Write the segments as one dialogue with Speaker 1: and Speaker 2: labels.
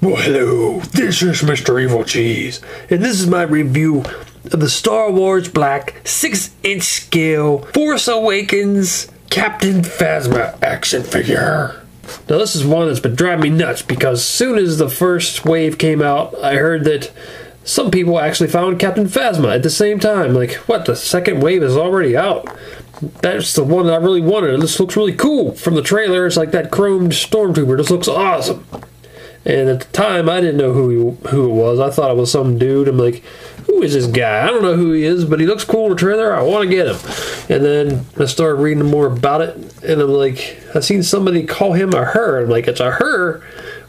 Speaker 1: Well, hello, this is Mr. Evilcheese, and this is my review of the Star Wars Black 6-inch scale Force Awakens Captain Phasma action figure. Now this is one that's been driving me nuts because as soon as the first wave came out, I heard that some people actually found Captain Phasma at the same time. Like, what, the second wave is already out? That's the one that I really wanted. This looks really cool. From the trailer, it's like that chromed stormtrooper. This looks awesome. And at the time, I didn't know who it was. I thought it was some dude. I'm like, who is this guy? I don't know who he is, but he looks cool in the trailer. I want to get him. And then I started reading more about it, and I'm like, I seen somebody call him a her. I'm like, it's a her?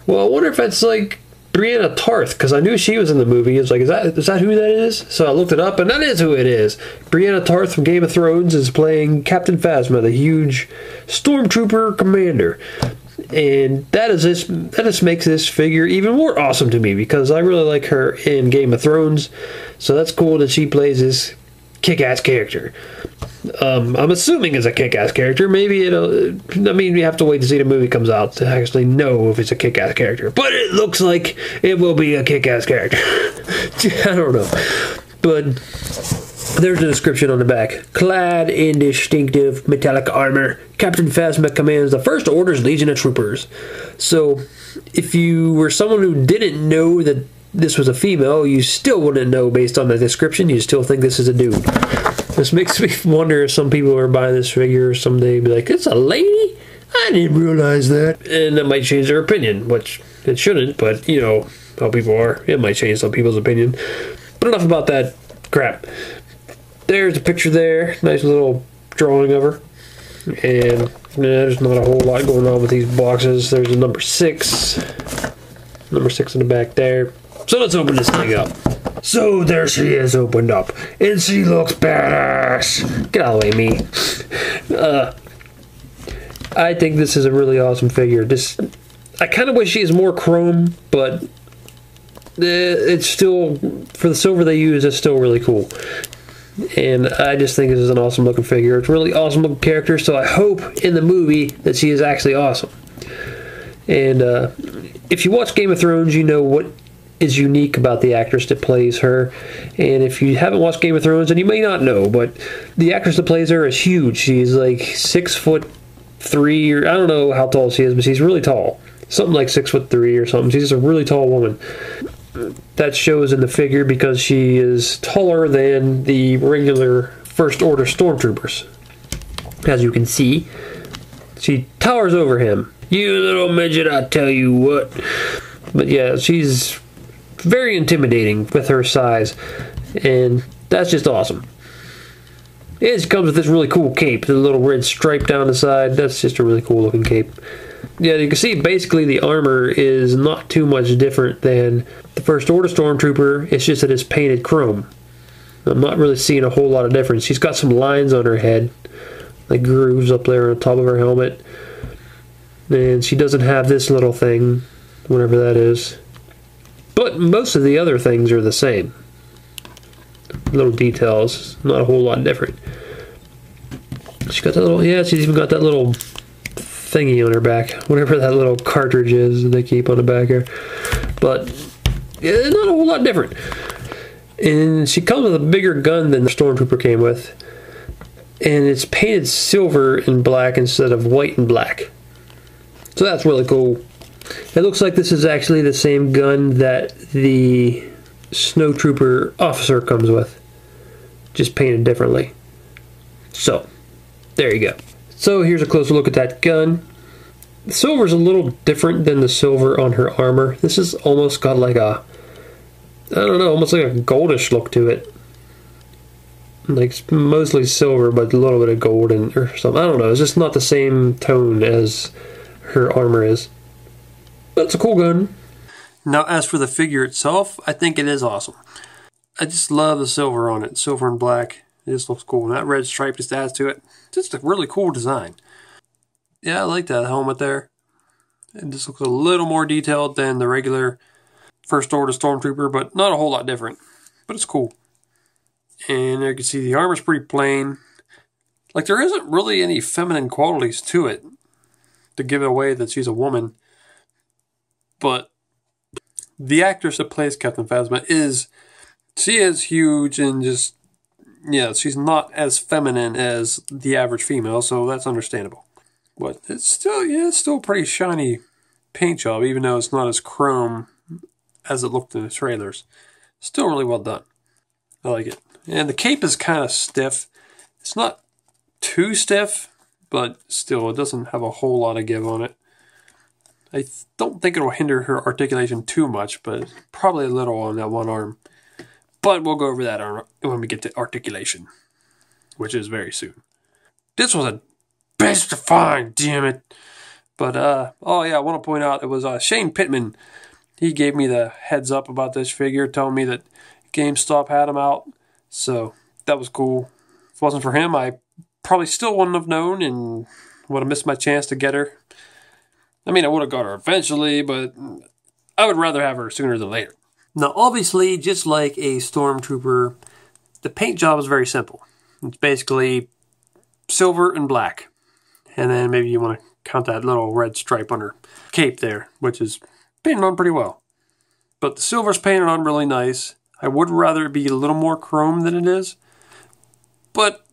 Speaker 1: Well, I wonder if it's like Brianna Tarth, because I knew she was in the movie. It's like, is that who that is? So I looked it up, and that is who it is. Brianna Tarth from Game of Thrones is playing Captain Phasma, the huge stormtrooper commander. And that just makes this figure even more awesome to me because I really like her in Game of Thrones. So that's cool that she plays this kick-ass character. I'm assuming it's a kick-ass character. Maybe we have to wait to see the movie comes out to actually know if it's a kick-ass character. But it looks like it will be a kick-ass character. I don't know. But there's a description on the back. Clad in distinctive metallic armor, Captain Phasma commands the First Order's Legion of Troopers. So, if you were someone who didn't know that this was a female, you still wouldn't know based on the description. You still think this is a dude. This makes me wonder if some people are buying this figure someday be like, it's a lady? I didn't realize that. And that might change their opinion, which it shouldn't, but you know how people are. It might change some people's opinion. But enough about that crap. There's a picture there, nice little drawing of her, and there's not a whole lot going on with these boxes. There's a number 6 in the back there. So let's open this thing up. So there she is opened up, and she looks badass. Get out of the way, me. I think this is a really awesome figure. I kind of wish she is more chrome, but it's still, for the silver they use, it's still really cool. And I just think this is an awesome looking figure. It's a really awesome looking character, so I hope in the movie that she is actually awesome. And if you watch Game of Thrones, you know what is unique about the actress that plays her. And if you haven't watched Game of Thrones, then you may not know, but the actress that plays her is huge. She's like 6'3", or I don't know how tall she is, but she's really tall. Something like 6'3" or something. She's a really tall woman. That shows in the figure because she is taller than the regular First Order Stormtroopers. As you can see, she towers over him. You little midget, I tell you what. But yeah, she's very intimidating with her size, and that's just awesome. And she comes with this really cool cape, the little red stripe down the side. That's just a really cool looking cape. Yeah, you can see basically the armor is not too much different than the First Order Stormtrooper. It's just that it's painted chrome. I'm not really seeing a whole lot of difference. She's got some lines on her head, like grooves up there on the top of her helmet. And she doesn't have this little thing, whatever that is. But most of the other things are the same. Little details, not a whole lot different. She's got that little, yeah, she's even got that little thingy on her back, whatever that little cartridge is that they keep on the back here. But yeah, not a whole lot different. And she comes with a bigger gun than the Stormtrooper came with, and it's painted silver and black instead of white and black. So that's really cool. It looks like this is actually the same gun that the Snowtrooper officer comes with, just painted differently. So there you go. So here's a closer look at that gun. The silver's a little different than the silver on her armor. This has almost got like a, I don't know, almost like a goldish look to it. Like mostly silver, but a little bit of gold or something. I don't know. It's just not the same tone as her armor is. But it's a cool gun. Now, as for the figure itself, I think it is awesome. I just love the silver on it. Silver and black. It just looks cool. And that red stripe just adds to it. Just a really cool design. Yeah, I like that helmet there. It just looks a little more detailed than the regular First Order Stormtrooper, but not a whole lot different. But it's cool. And you can see the armor's pretty plain. Like, there isn't really any feminine qualities to it to give it away that she's a woman. But
Speaker 2: the actress that plays Captain Phasma she is huge and just, yeah, she's not as feminine as the average female, so that's understandable. But it's still, yeah, it's still a pretty shiny paint job, even though it's not as chrome as it looked in the trailers. Still really well done. I like it. And the cape is kind of stiff. It's not too stiff, but still, it doesn't have a whole lot of give on it. I don't think it will hinder her articulation too much, but probably a little on that one arm. But we'll go over that when we get to articulation, which is very soon. This was a best to find, damn it. But, oh yeah, I want to point out, it was Shane Pittman. He gave me the heads up about this figure, telling me that GameStop had him out. So, that was cool. If it wasn't for him, I probably still wouldn't have known and would have missed my chance to get her. I mean, I would have got her eventually, but I would rather have her sooner than later. Now, obviously, just like a Stormtrooper, the paint job is very simple. It's basically silver and black. And then maybe you want to count that little red stripe on her cape there, which is painted on pretty well. But the silver's painted on really nice. I would rather it be a little more chrome than it is. But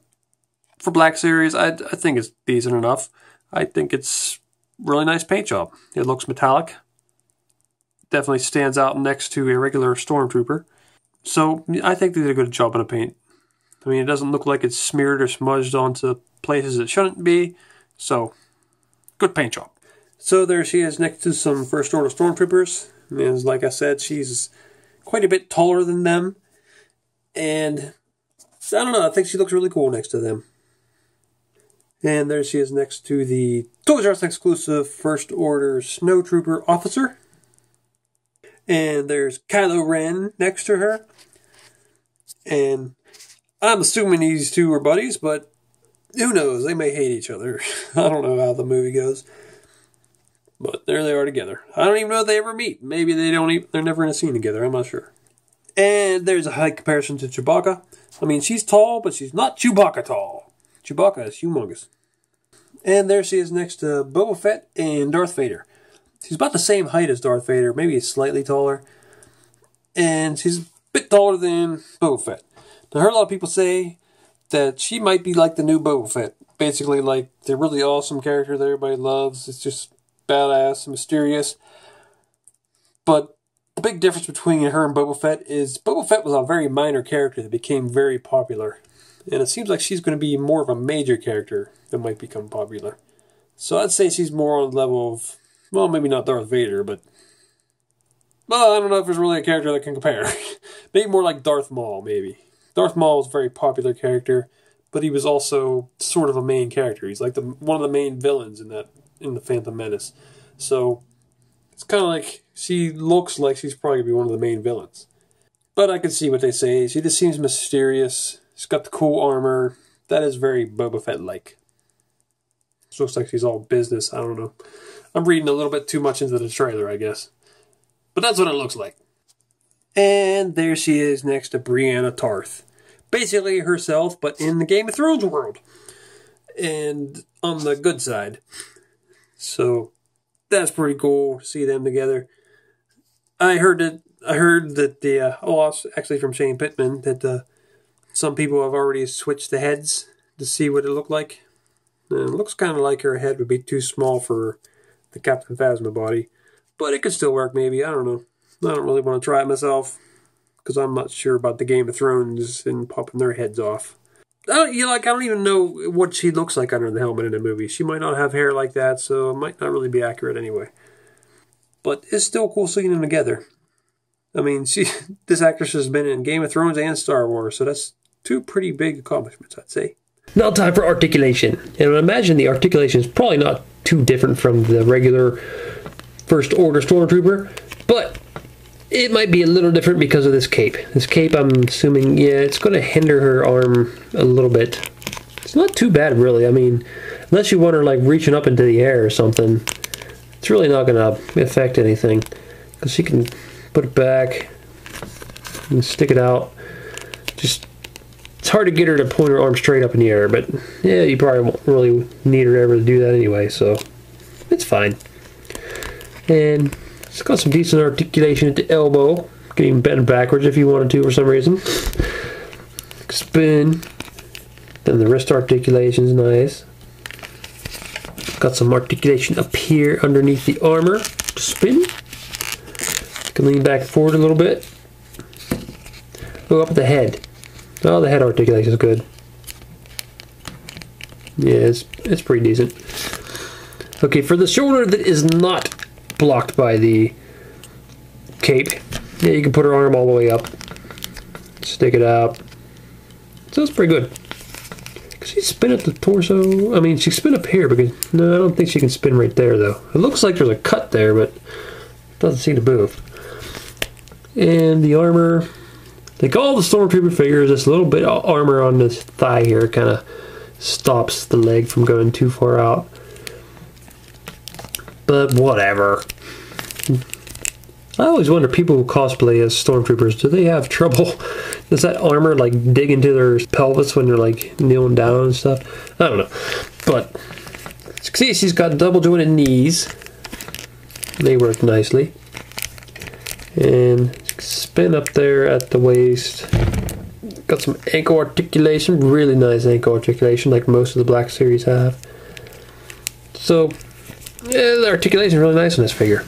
Speaker 2: for Black Series, I think it's decent enough. I think it's really nice paint job. It looks metallic. Definitely stands out next to a regular Stormtrooper. So I think they did a good job on the paint. I mean, it doesn't look like it's smeared or smudged onto places it shouldn't be. So, good paint job. So there she is next to some First Order Stormtroopers. And like I said, she's quite a bit taller than them. And I don't know, I think she looks really cool next to them. And there she is next to the Toys R Us exclusive First Order Snowtrooper Officer. And there's Kylo Ren next to her. And I'm assuming these two are buddies, but who knows? They may hate each other. I don't know how the movie goes. But there they are together. I don't even know if they ever meet. Maybe they're never in a scene together. I'm not sure. And there's a height comparison to Chewbacca. I mean, she's tall, but she's not Chewbacca tall. Chewbacca is humongous. And there she is next to Boba Fett and Darth Vader. She's about the same height as Darth Vader, maybe slightly taller. And she's a bit taller than Boba Fett. Now, I heard a lot of people say that she might be like the new Boba Fett. Basically, like, the really awesome character that everybody loves. It's just badass and mysterious. But the big difference between her and Boba Fett is Boba Fett was a very minor character that became very popular. And it seems like she's going to be more of a major character that might become popular. So I'd say she's more on the level of, well, maybe not Darth Vader, but, well, I don't know if there's really a character that can compare. Maybe more like Darth Maul, maybe. Darth Maul was a very popular character, but he was also sort of a main character. He's like one of the main villains in the Phantom Menace. So it's kind of like she looks like she's probably going to be one of the main villains. But I can see what they say. She just seems mysterious. She's got the cool armor. That is very Boba Fett-like. She looks like she's all business. I don't know. I'm reading a little bit too much into the trailer, I guess. But that's what it looks like. And there she is next to Brianna Tarth. Basically herself, but in the Game of Thrones world. And on the good side. So, that's pretty cool to see them together. I heard that actually from Shane Pittman, that some people have already switched the heads to see what it looked like. And it looks kind of like her head would be too small for the Captain Phasma body. But it could still work, maybe. I don't know. I don't really want to try it myself, because I'm not sure about the Game of Thrones and popping their heads off. I don't even know what she looks like under the helmet in the movie. She might not have hair like that, so it might not really be accurate anyway. But it's still cool seeing them together. I mean, this actress has been in Game of Thrones and Star Wars, so that's two pretty big accomplishments, I'd say.
Speaker 1: Now time for articulation. And I imagine the articulation is probably not too different from the regular First Order Stormtrooper, but it might be a little different because of this cape. This cape, I'm assuming, yeah, it's going to hinder her arm a little bit. It's not too bad, really. I mean, unless you want her, like, reaching up into the air or something, it's really not going to affect anything. Because she can put it back and stick it out. Just, it's hard to get her to point her arm straight up in the air, but, yeah, you probably won't really need her ever to do that anyway, so it's fine. And It's got some decent articulation at the elbow. Can even bend backwards if you wanted to for some reason. Spin. Then the wrist articulation is nice. Got some articulation up here underneath the armor to spin. You can lean back forward a little bit. Go up at the head. Oh, the head articulation is good. Yeah, it's pretty decent. Okay, for the shoulder that is not blocked by the cape, yeah, you can put her arm all the way up, stick it out. So it's pretty good. Can she spin at the torso? I mean, she spin up here, because no, I don't think she can spin right there though. It looks like there's a cut there, but it doesn't seem to move. And the armor, like all the Stormtrooper figures, this little bit of armor on this thigh here kind of stops the leg from going too far out. But whatever. I always wonder, people who cosplay as Stormtroopers, do they have trouble? Does that armor like dig into their pelvis when they're like kneeling down and stuff? I don't know. But see, she's got double jointed knees. They work nicely. And spin up there at the waist. Got some ankle articulation, really nice ankle articulation, like most of the Black Series have. So, yeah, the articulation is really nice on this figure.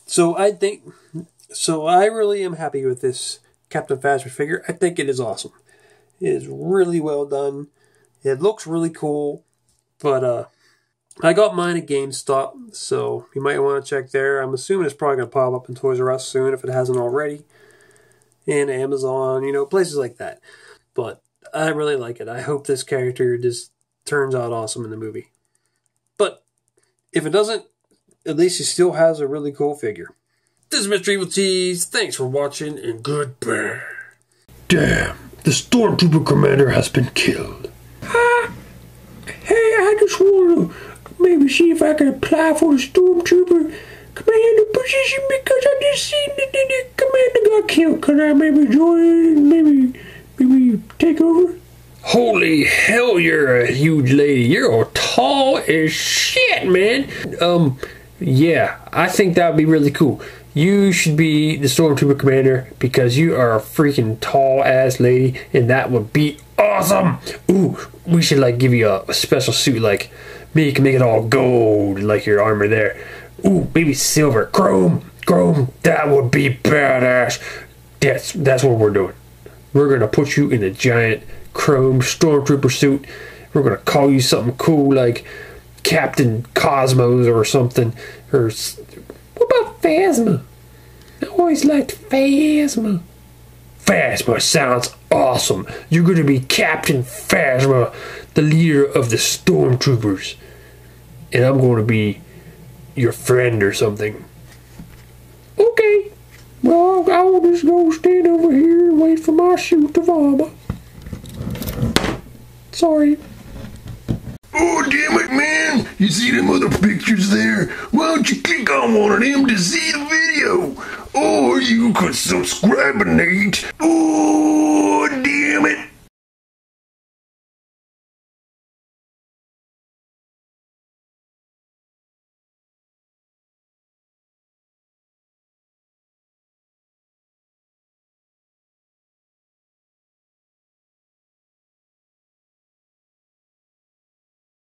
Speaker 1: So I really am happy with this Captain Phasma figure. I think it is awesome. It is really well done. It looks really cool. But I got mine at GameStop, so you might want to check there. I'm assuming it's probably going to pop up in Toys R Us soon if it hasn't already. And Amazon, you know, places like that. But I really like it. I hope this character just turns out awesome in the movie. But if it doesn't, at least he still has a really cool figure. This is Mr. Evilcheese. Thanks for watching, and goodbye.
Speaker 3: Damn, the Stormtrooper commander has been killed.
Speaker 1: Hey, I just want to maybe see if I can apply for the Stormtrooper commander position, because I just seen that the commander got killed. Could I maybe join, maybe take over? Holy hell, you're a huge lady. You're tall as shit, man. Yeah, I think that would be really cool. You should be the Stormtrooper commander because you are a freaking tall ass lady, and that would be awesome. Ooh, we should like give you a special suit, like maybe you can make it all gold, like your armor there. Ooh, maybe silver, chrome. That would be badass. That's what we're doing. We're gonna put you in a giant chrome Stormtrooper suit. We're gonna call you something cool like Captain Cosmos or something. Or what about Phasma? I always liked Phasma. Phasma sounds awesome. You're gonna be Captain Phasma, the leader of the Stormtroopers, and I'm gonna be your friend or something. Okay. Well, I'll just go stand over here and wait for my suit to vomit. Sorry.
Speaker 3: Oh, damn it, man. You see them other pictures there? Why don't you click on one of them to see the video? Or you could subscribe, Nate. Oh.